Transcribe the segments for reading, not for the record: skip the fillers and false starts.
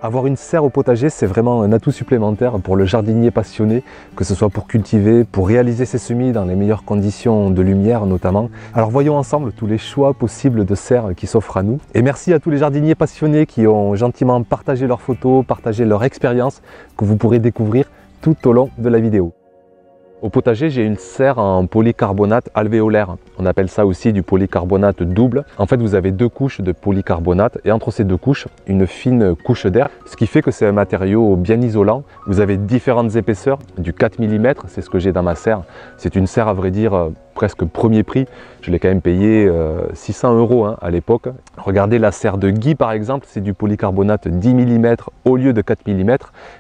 Avoir une serre au potager, c'est vraiment un atout supplémentaire pour le jardinier passionné, que ce soit pour cultiver, pour réaliser ses semis dans les meilleures conditions de lumière notamment. Alors voyons ensemble tous les choix possibles de serres qui s'offrent à nous. Et merci à tous les jardiniers passionnés qui ont gentiment partagé leurs photos, partagé leur expérience, que vous pourrez découvrir tout au long de la vidéo. Au potager, j'ai une serre en polycarbonate alvéolaire. On appelle ça aussi du polycarbonate double. En fait, vous avez deux couches de polycarbonate et entre ces deux couches, une fine couche d'air, ce qui fait que c'est un matériau bien isolant. Vous avez différentes épaisseurs, du 4 mm, c'est ce que j'ai dans ma serre. C'est une serre à vrai dire presque premier prix. Je l'ai quand même payé 600 € à l'époque. Regardez la serre de Guy par exemple, c'est du polycarbonate 10 mm au lieu de 4 mm.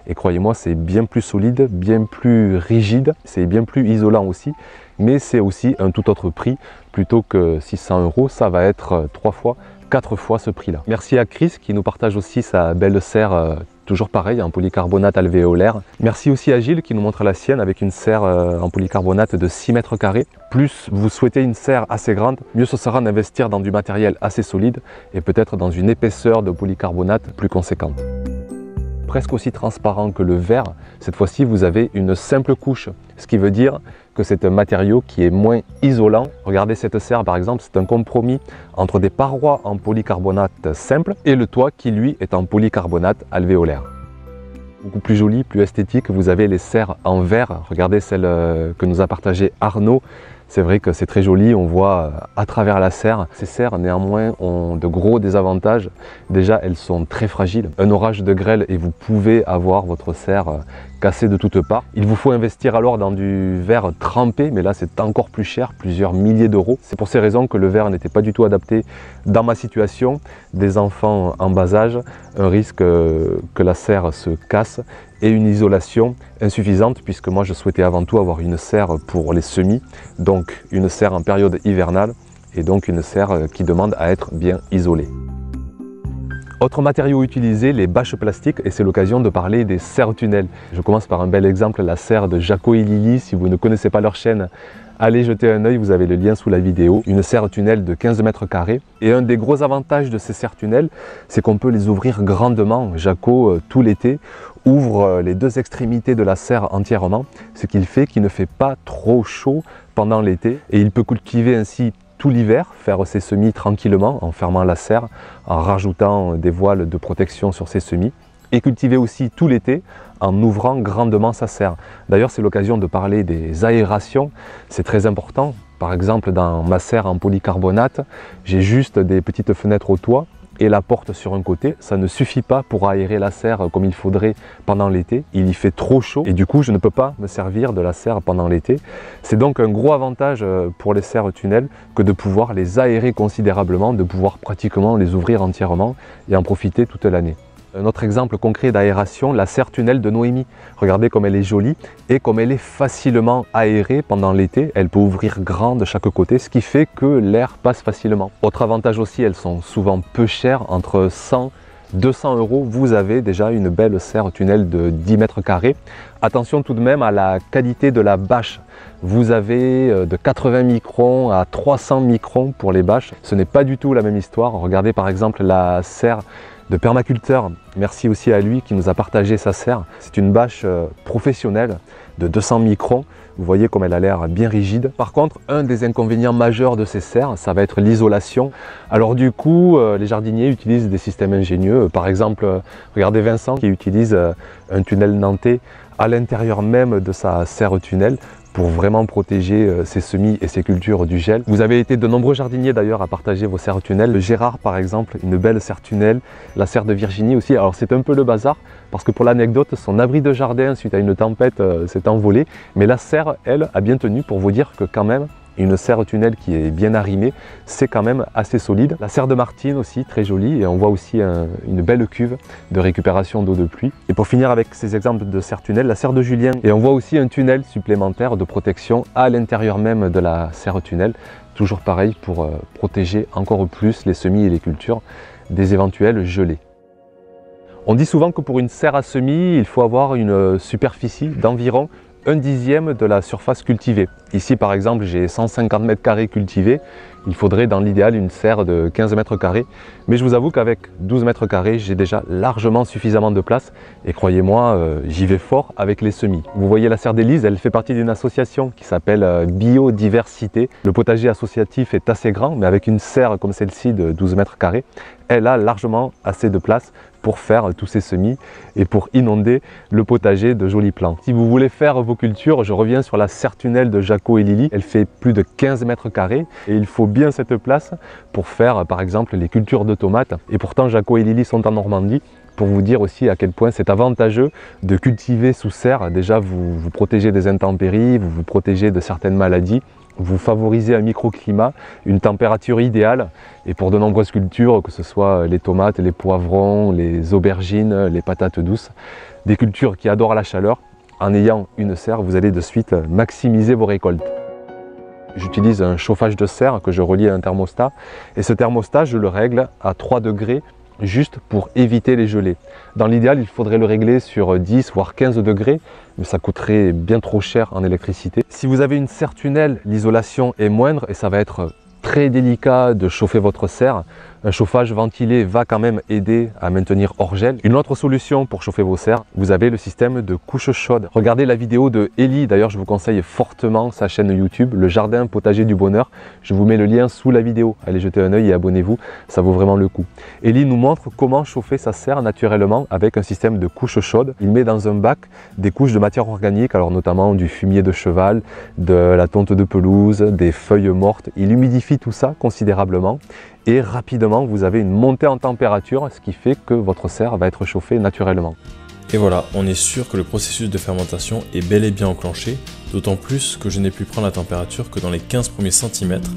Et croyez-moi, c'est bien plus solide, bien plus rigide, c'est bien plus isolant aussi. Mais c'est aussi un tout autre prix. Plutôt que 600 €, ça va être 4 fois ce prix-là. Merci à Chris qui nous partage aussi sa belle serre toujours pareil, en polycarbonate alvéolaire. Merci aussi à Gilles qui nous montre la sienne avec une serre en polycarbonate de 6 mètres carrés. Plus vous souhaitez une serre assez grande, mieux ce sera d'investir dans du matériel assez solide et peut-être dans une épaisseur de polycarbonate plus conséquente. Presque aussi transparent que le verre, cette fois-ci vous avez une simple couche, ce qui veut dire que c'est un matériau qui est moins isolant. Regardez cette serre par exemple, c'est un compromis entre des parois en polycarbonate simple et le toit qui lui est en polycarbonate alvéolaire. Beaucoup plus joli, plus esthétique, vous avez les serres en verre. Regardez celle que nous a partagée Arnaud. C'est vrai que c'est très joli, on voit à travers la serre. Ces serres néanmoins ont de gros désavantages. Déjà, elles sont très fragiles. Un orage de grêle et vous pouvez avoir votre serre cassée de toutes parts. Il vous faut investir alors dans du verre trempé, mais là c'est encore plus cher, plusieurs milliers d'euros. C'est pour ces raisons que le verre n'était pas du tout adapté dans ma situation. Des enfants en bas âge, un risque que la serre se casse et une isolation insuffisante puisque moi je souhaitais avant tout avoir une serre pour les semis, donc une serre en période hivernale et donc une serre qui demande à être bien isolée. Autre matériau utilisé, les bâches plastiques, et c'est l'occasion de parler des serres tunnels. Je commence par un bel exemple, la serre de Jaco et Lily. Si vous ne connaissez pas leur chaîne, allez jeter un œil, vous avez le lien sous la vidéo. Une serre tunnel de 15 mètres carrés. Et un des gros avantages de ces serres tunnels, c'est qu'on peut les ouvrir grandement. Jaco, tout l'été, ouvre les deux extrémités de la serre entièrement, ce qui fait qu'il ne fait pas trop chaud pendant l'été. Et il peut cultiver ainsi tout l'hiver, faire ses semis tranquillement en fermant la serre, en rajoutant des voiles de protection sur ses semis et cultiver aussi tout l'été en ouvrant grandement sa serre. D'ailleurs, c'est l'occasion de parler des aérations, c'est très important. Par exemple, dans ma serre en polycarbonate, j'ai juste des petites fenêtres au toit et la porte sur un côté, ça ne suffit pas pour aérer la serre comme il faudrait pendant l'été. Il y fait trop chaud et du coup je ne peux pas me servir de la serre pendant l'été. C'est donc un gros avantage pour les serres tunnels que de pouvoir les aérer considérablement, de pouvoir pratiquement les ouvrir entièrement et en profiter toute l'année. Un autre exemple concret d'aération, la serre tunnel de Noémie. Regardez comme elle est jolie et comme elle est facilement aérée pendant l'été. Elle peut ouvrir grand de chaque côté, ce qui fait que l'air passe facilement. Autre avantage aussi, elles sont souvent peu chères, entre 100 et 200 €. Vous avez déjà une belle serre tunnel de 10 mètres carrés. Attention tout de même à la qualité de la bâche. Vous avez de 80 microns à 300 microns pour les bâches. Ce n'est pas du tout la même histoire. Regardez par exemple la serre de permaculteur. Merci aussi à lui qui nous a partagé sa serre. C'est une bâche professionnelle de 200 microns. Vous voyez comme elle a l'air bien rigide. Par contre, un des inconvénients majeurs de ces serres, ça va être l'isolation. Alors du coup, les jardiniers utilisent des systèmes ingénieux. Par exemple, regardez Vincent qui utilise un tunnel nantais à l'intérieur même de sa serre tunnel pour vraiment protéger ses semis et ses cultures du gel. Vous avez été de nombreux jardiniers d'ailleurs à partager vos serres tunnels. Gérard par exemple, une belle serre tunnel, la serre de Virginie aussi. Alors c'est un peu le bazar parce que pour l'anecdote, son abri de jardin suite à une tempête s'est envolé. Mais la serre, elle, a bien tenu pour vous dire que quand même, une serre tunnel qui est bien arrimée, c'est quand même assez solide. La serre de Martine aussi, très jolie, et on voit aussi une belle cuve de récupération d'eau de pluie. Et pour finir avec ces exemples de serre tunnel, la serre de Julien, et on voit aussi un tunnel supplémentaire de protection à l'intérieur même de la serre tunnel, toujours pareil pour protéger encore plus les semis et les cultures des éventuelles gelées. On dit souvent que pour une serre à semis, il faut avoir une superficie d'environ 1/10 de la surface cultivée. Ici par exemple j'ai 150 mètres carrés cultivés, il faudrait dans l'idéal une serre de 15 mètres carrés, mais je vous avoue qu'avec 12 mètres carrés j'ai déjà largement suffisamment de place et croyez-moi j'y vais fort avec les semis. Vous voyez la serre d'Élise, elle fait partie d'une association qui s'appelle Biodiversité. Le potager associatif est assez grand, mais avec une serre comme celle-ci de 12 mètres carrés, elle a largement assez de place pour faire tous ces semis et pour inonder le potager de jolis plants. Si vous voulez faire vos cultures, je reviens sur la serre tunnel de Jaco et Lily. Elle fait plus de 15 mètres carrés et il faut bien cette place pour faire par exemple les cultures de tomates. Et pourtant Jaco et Lily sont en Normandie. Pour vous dire aussi à quel point c'est avantageux de cultiver sous serre. Déjà vous vous protégez des intempéries, vous vous protégez de certaines maladies. Vous favorisez un microclimat, une température idéale et pour de nombreuses cultures, que ce soit les tomates, les poivrons, les aubergines, les patates douces, des cultures qui adorent la chaleur, en ayant une serre, vous allez de suite maximiser vos récoltes. J'utilise un chauffage de serre que je relie à un thermostat et ce thermostat, je le règle à 3 degrés juste pour éviter les gelées. Dans l'idéal, il faudrait le régler sur 10 voire 15 degrés, mais ça coûterait bien trop cher en électricité. Si vous avez une serre tunnel, l'isolation est moindre et ça va être très délicat de chauffer votre serre. Un chauffage ventilé va quand même aider à maintenir hors gel. Une autre solution pour chauffer vos serres, vous avez le système de couche chaude. Regardez la vidéo de Ellie, d'ailleurs je vous conseille fortement sa chaîne YouTube, Le Jardin Potager du Bonheur. Je vous mets le lien sous la vidéo. Allez jeter un œil et abonnez-vous, ça vaut vraiment le coup. Ellie nous montre comment chauffer sa serre naturellement avec un système de couche chaude. Il met dans un bac des couches de matière organique, alors notamment du fumier de cheval, de la tonte de pelouse, des feuilles mortes. Il humidifie tout ça considérablement et rapidement vous avez une montée en température, ce qui fait que votre serre va être chauffée naturellement. Et voilà, on est sûr que le processus de fermentation est bel et bien enclenché, d'autant plus que je n'ai pu prendre la température que dans les 15 premiers centimètres.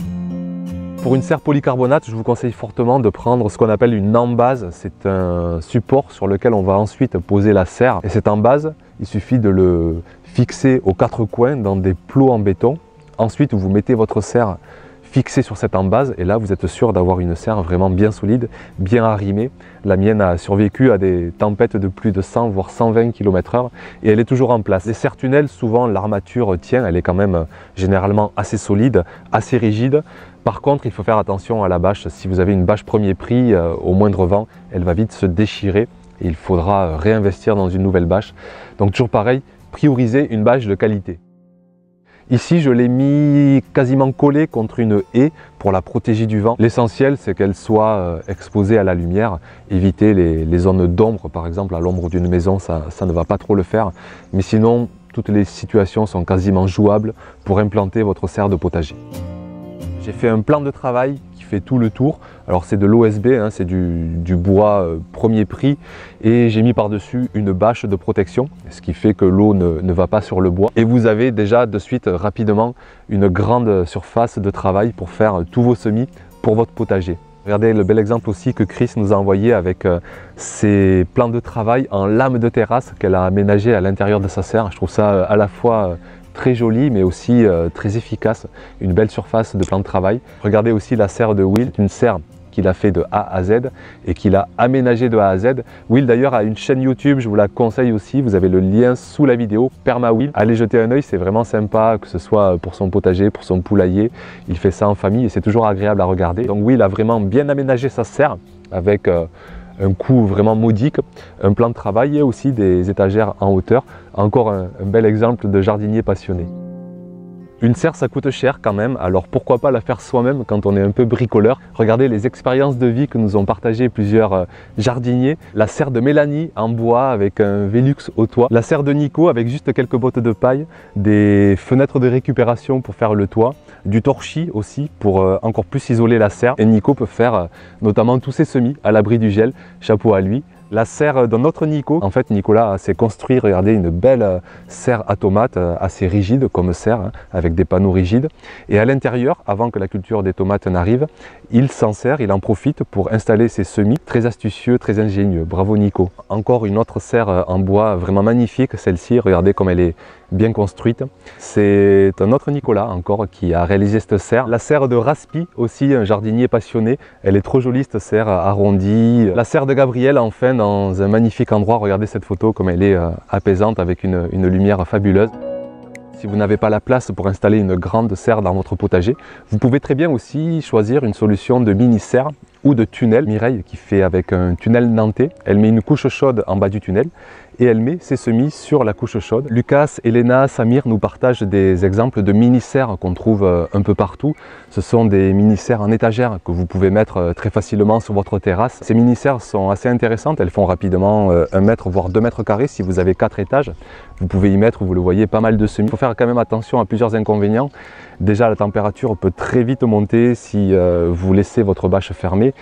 Pour une serre polycarbonate, je vous conseille fortement de prendre ce qu'on appelle une embase. C'est un support sur lequel on va ensuite poser la serre. Et cette embase, il suffit de le fixer aux 4 coins dans des plots en béton. Ensuite, vous mettez votre serre fixée sur cette embase et là vous êtes sûr d'avoir une serre vraiment bien solide, bien arrimée. La mienne a survécu à des tempêtes de plus de 100 voire 120 km/h et elle est toujours en place. Les serres tunnels, souvent l'armature tient, elle est quand même généralement assez solide, assez rigide. Par contre, il faut faire attention à la bâche. Si vous avez une bâche premier prix, au moindre vent, elle va vite se déchirer et il faudra réinvestir dans une nouvelle bâche. Donc toujours pareil, priorisez une bâche de qualité. Ici, je l'ai mis quasiment collée contre une haie pour la protéger du vent. L'essentiel, c'est qu'elle soit exposée à la lumière. Éviter les zones d'ombre, par exemple, à l'ombre d'une maison, ça ne va pas trop le faire. Mais sinon, toutes les situations sont quasiment jouables pour implanter votre serre de potager. J'ai fait un plan de travail qui fait tout le tour. Alors c'est de l'OSB, hein, c'est du bois premier prix et j'ai mis par-dessus une bâche de protection, ce qui fait que l'eau ne va pas sur le bois. Et vous avez déjà de suite rapidement une grande surface de travail pour faire tous vos semis pour votre potager. Regardez le bel exemple aussi que Chris nous a envoyé avec ses plans de travail en lame de terrasse qu'elle a aménagé à l'intérieur de sa serre. Je trouve ça à la fois très joli mais aussi très efficace, une belle surface de plan de travail. Regardez aussi la serre de Will, une serre qu'il a fait de A à Z et qu'il a aménagé de A à Z. Will d'ailleurs a une chaîne YouTube, je vous la conseille aussi, vous avez le lien sous la vidéo, PermaWill. Allez jeter un œil, c'est vraiment sympa, que ce soit pour son potager, pour son poulailler. Il fait ça en famille et c'est toujours agréable à regarder. Donc Will a vraiment bien aménagé sa serre avec un coût vraiment modique, un plan de travail et aussi des étagères en hauteur. Encore un bel exemple de jardinier passionné. Une serre, ça coûte cher quand même, alors pourquoi pas la faire soi-même quand on est un peu bricoleur. Regardez les expériences de vie que nous ont partagées plusieurs jardiniers. La serre de Mélanie en bois avec un Velux au toit. La serre de Nico avec juste quelques bottes de paille. Des fenêtres de récupération pour faire le toit. Du torchis aussi pour encore plus isoler la serre. Et Nico peut faire notamment tous ses semis à l'abri du gel. Chapeau à lui. La serre d'un autre Nico, en fait Nicolas s'est construit, regardez, une belle serre à tomates assez rigide comme serre, hein, avec des panneaux rigides. Et à l'intérieur, avant que la culture des tomates n'arrive, il s'en sert, il en profite pour installer ses semis. Très astucieux, très ingénieux, bravo Nico. Encore une autre serre en bois vraiment magnifique, celle-ci, regardez comme elle est bien construite. C'est un autre Nicolas encore qui a réalisé cette serre. La serre de Raspi aussi, un jardinier passionné. Elle est trop jolie cette serre arrondie. La serre de Gabriel enfin dans un magnifique endroit. Regardez cette photo comme elle est apaisante avec une lumière fabuleuse. si vous n'avez pas la place pour installer une grande serre dans votre potager, vous pouvez très bien aussi choisir une solution de mini-serre ou de tunnel. Mireille qui fait avec un tunnel nantais, elle met une couche chaude en bas du tunnel et elle met ses semis sur la couche chaude. Lucas, Elena, Samir nous partagent des exemples de mini-serres qu'on trouve un peu partout. Ce sont des mini-serres en étagère que vous pouvez mettre très facilement sur votre terrasse. Ces mini-serres sont assez intéressantes, elles font rapidement 1 mètre voire 2 mètres carrés si vous avez 4 étages. Vous pouvez y mettre, vous le voyez, pas mal de semis. Il faut faire quand même attention à plusieurs inconvénients. Déjà, la température peut très vite monter si vous laissez votre bâche fermée.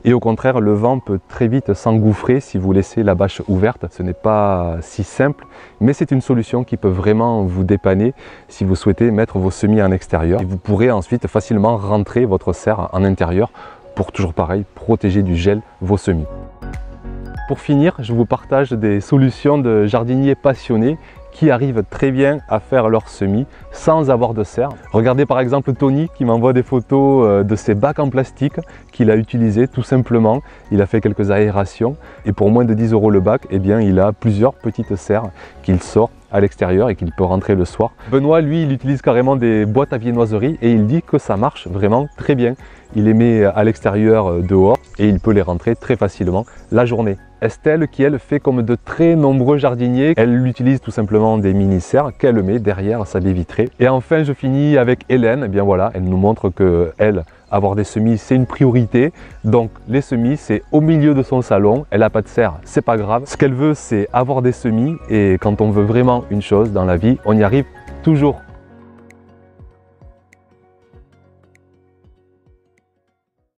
Et au contraire, le vent peut très vite s'engouffrer si vous laissez la bâche ouverte. Ce n'est pas si simple, mais c'est une solution qui peut vraiment vous dépanner si vous souhaitez mettre vos semis en extérieur. Et vous pourrez ensuite facilement rentrer votre serre en intérieur pour toujours pareil, protéger du gel vos semis. Pour finir, je vous partage des solutions de jardiniers passionnés qui arrivent très bien à faire leurs semis sans avoir de serre. Regardez par exemple Tony qui m'envoie des photos de ses bacs en plastique qu'il a utilisés tout simplement. Il a fait quelques aérations et pour moins de 10 € le bac, eh bien, il a plusieurs petites serres qu'il sort à l'extérieur et qu'il peut rentrer le soir. Benoît, lui, il utilise carrément des boîtes à viennoiserie et il dit que ça marche vraiment très bien. Il les met à l'extérieur dehors et il peut les rentrer très facilement la journée. Estelle, qui elle fait comme de très nombreux jardiniers, elle utilise tout simplement des mini-serres qu'elle met derrière sa baie vitrée. Et enfin, je finis avec Hélène. Eh bien voilà, elle nous montre que elle, avoir des semis, c'est une priorité. Donc les semis, c'est au milieu de son salon. Elle n'a pas de serre, c'est pas grave. Ce qu'elle veut, c'est avoir des semis. Et quand on veut vraiment une chose dans la vie, on y arrive toujours.